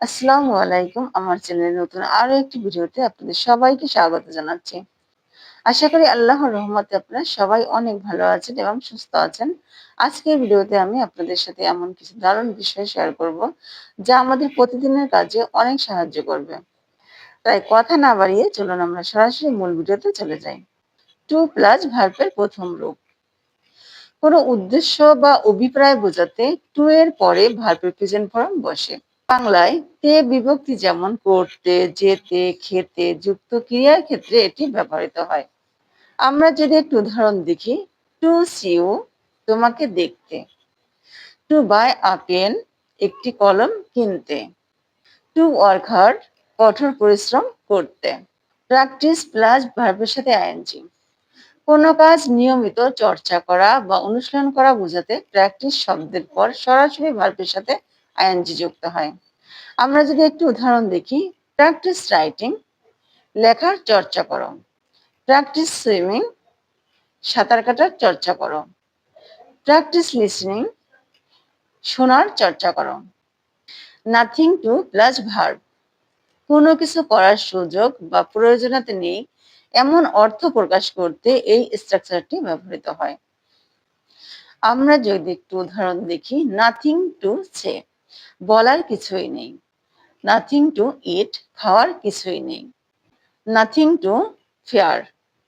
আসসালামু আলাইকুম। আমার চ্যানেলের নতুন আরো একটি ভিডিওতে আপনাদের সবাইকে স্বাগত জানাচ্ছি। আশা করি আল্লাহর রহমতে আপনারা সবাই অনেক ভালো আছেন এবং সুস্থ আছেন। আজকের ভিডিওতে আমি আপনাদের সাথে এমন কিছু দারুণ বিষয় শেয়ার করব, যা আমাদের প্রতিদিনের কাজে অনেক সাহায্য করবে। তাই কথা না বাড়িয়ে চলুন আমরা সরাসরি মূল ভিডিওতে চলে যাই। টু প্লাস ভার্বের প্রথম রূপ। কোনো উদ্দেশ্য বা অভিপ্রায় বোঝাতে টু এর পরে ভার্বের প্রেজেন্ট ফর্ম বসে। বাংলায় তে বিভক্তি যেমন করতে, যেতে, খেতে যুক্ত ক্রিয়ার ক্ষেত্রে এটি ব্যবহৃত হয়। আমরা যদি একটু উদাহরণ দেখি, টু সি ইউ তোমাকে দেখতে, টু বাই আ পেন একটি কলম কিনতে, টু ওয়ার্ক হার্ড কঠোর পরিশ্রম করতে। প্র্যাকটিস প্লাস ভার্বের সাথে আইএনজি। কোনো কাজ নিয়মিত চর্চা করা বা অনুশীলন করা বোঝাতে প্র্যাকটিস শব্দের পর সরাসরি ভার্বের সাথে আইএনজি যুক্ত হয়। আমরা যদি একটু উদাহরণ দেখি, প্র্যাকটিস রাইটিং লেখার চর্চা করো, প্র্যাকটিস সুইমিং সাঁতার কাটার চর্চা করো, প্র্যাকটিস লিসনিং শোনার চর্চা করো। Nothing to plus verb. কোনো কিছু করার সুযোগ বা প্রয়োজনীয়তা নেই এমন অর্থ প্রকাশ করতে এই স্ট্রাকচারটি ব্যবহৃত হয়। আমরা যদি একটু উদাহরণ দেখি, নাথিং টু সে বলার কিছুই নেই, নাথিং টু ইট খাওয়ার কিছুই নেই, নাথিং টু ফেয়ার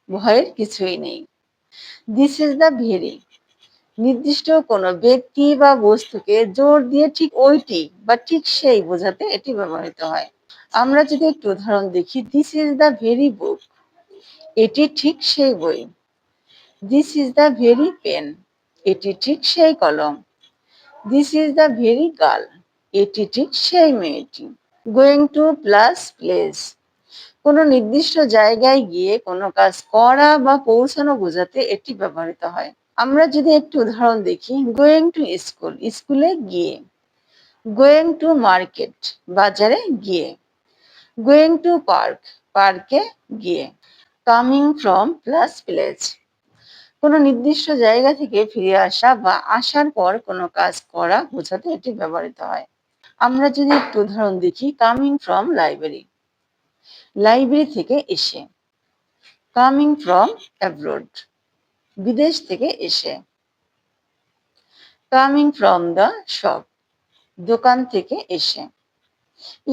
ভয়ের কিছুই নেই। দিস ইজ দ্য ভেরি নির্দিষ্ট কোনো ব্যক্তি বা বস্তুকে জোর দিয়ে ঠিক ওইটি বা ঠিক সেই বোঝাতে এটি ব্যবহৃত হয়। আমরা যদি একটু উদাহরণ দেখি, this is the very book এটি ঠিক সেই বই, this is the very pen এটি ঠিক সেই কলম, this is the very girl এটি ঠিক সেই মেয়েটি। গোয়িং টু প্লাস প্লেস কোনো নির্দিষ্ট জায়গায় গিয়ে কোনো কাজ করা বা পৌঁছানো বোঝাতে এটি ব্যবহৃত হয়। আমরা যদি একটু উদাহরণ দেখি, গোয়িং টু স্কুল স্কুলে গিয়ে, গোয়িং টু মার্কেট বাজারে গিয়ে, গোয়িং টু পার্ক পার্কে গিয়ে। কামিং ফ্রম প্লাস প্লেস কোনো নির্দিষ্ট জায়গা থেকে ফিরে আসা বা আসার পর কোনো কাজ করা বোঝাতে এটি ব্যবহৃত হয়। আমরা যদি একটু উদাহরণ দেখি, কামিং ফ্রম লাইব্রেরি লাইব্রেরি থেকে এসে, কামিং ফ্রম অ্যাব্রোড বিদেশ থেকে এসে, কামিং ফ্রম দ্য শপ দোকান থেকে এসে।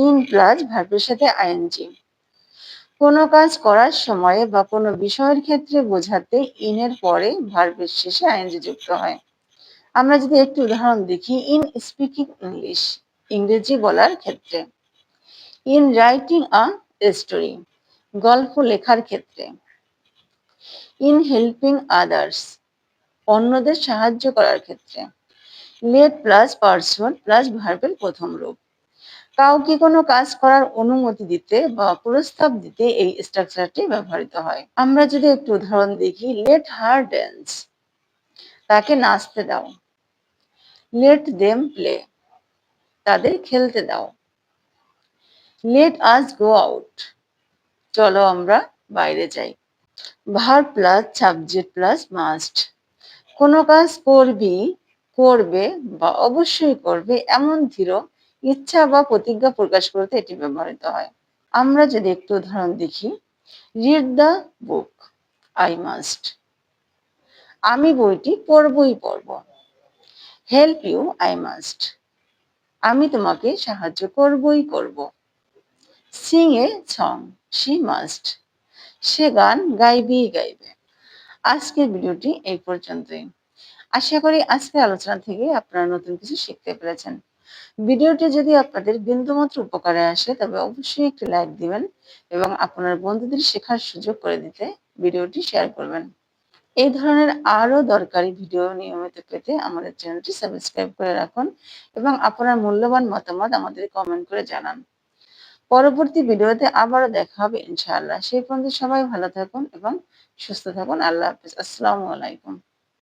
ইন প্লাস ভার্বের সাথে আইএনজি কোনো কাজ করার সময়ে বা কোনো বিষয়ের ক্ষেত্রে বোঝাতে ইনের পরে ভার্বের শেষে আইএনজি যুক্ত হয়। আমরা যদি একটু উদাহরণ দেখি, ইন স্পিকিং ইংলিশ ইংরেজি বলার ক্ষেত্রে, ইন রাইটিং আ স্টোরি গল্প লেখার ক্ষেত্রে, ইন হেল্পিং আদার্স অন্যদের সাহায্য করার ক্ষেত্রে। লেট প্লাস পার্সন প্লাস ভার্বের প্রথম রূপ। কাউকে কোনো কাজ করার অনুমতি দিতে বা প্রস্তাব দিতে এই স্ট্রাকচারটি ব্যবহৃত হয়। আমরা যদি একটু উদাহরণ দেখি, লেট হার ড্যান্স তাকে নাচতে দাও, লেট দেম প্লে তাদের খেলতে দাও, লেট আস গো আউট চলো আমরা বাইরে যাই। Verb plus subject plus must কোনো কাজ করবি, করবে বা অবশ্যই করবে এমন দৃঢ় ইচ্ছা বা প্রতিজ্ঞা প্রকাশ করতে এটি ব্যবহৃত হয়। আমরা যদি একটু উদাহরণ দেখি, read the book I must আমি বইটি পড়বই পড়ব, হেল্প ইউ আই মাস্ট আমি তোমাকে সাহায্য করবই করব, Singh a song she must say গান গাইবেই গাইবে। আজকের ভিডিওটি এই পর্যন্তই। আশা করি আজকের আলোচনা থেকে আপনারা নতুন কিছু শিখতে পেরেছেন। ভিডিওটি যদি আপনাদের বিন্দুমাত্র উপকারে আসে তবে অবশ্যই একটি লাইক দিবেন এবং আপনার বন্ধুদের শেখার সুযোগ করে দিতে ভিডিওটি শেয়ার করবেন। এই ধরনের আরো দরকারি ভিডিও নিয়মিত পেতে আমাদের চ্যানেলটি সাবস্ক্রাইব করে রাখুন এবং আপনার মূল্যবান মতামত আমাদের কমেন্ট করে জানান। পরবর্তী ভিডিওতে আবারও দেখা হবে ইনশাআল্লাহ। সেই পর্যন্ত সবাই ভালো থাকুন এবং সুস্থ থাকুন। আল্লাহ হাফেজ। আসসালামু আলাইকুম।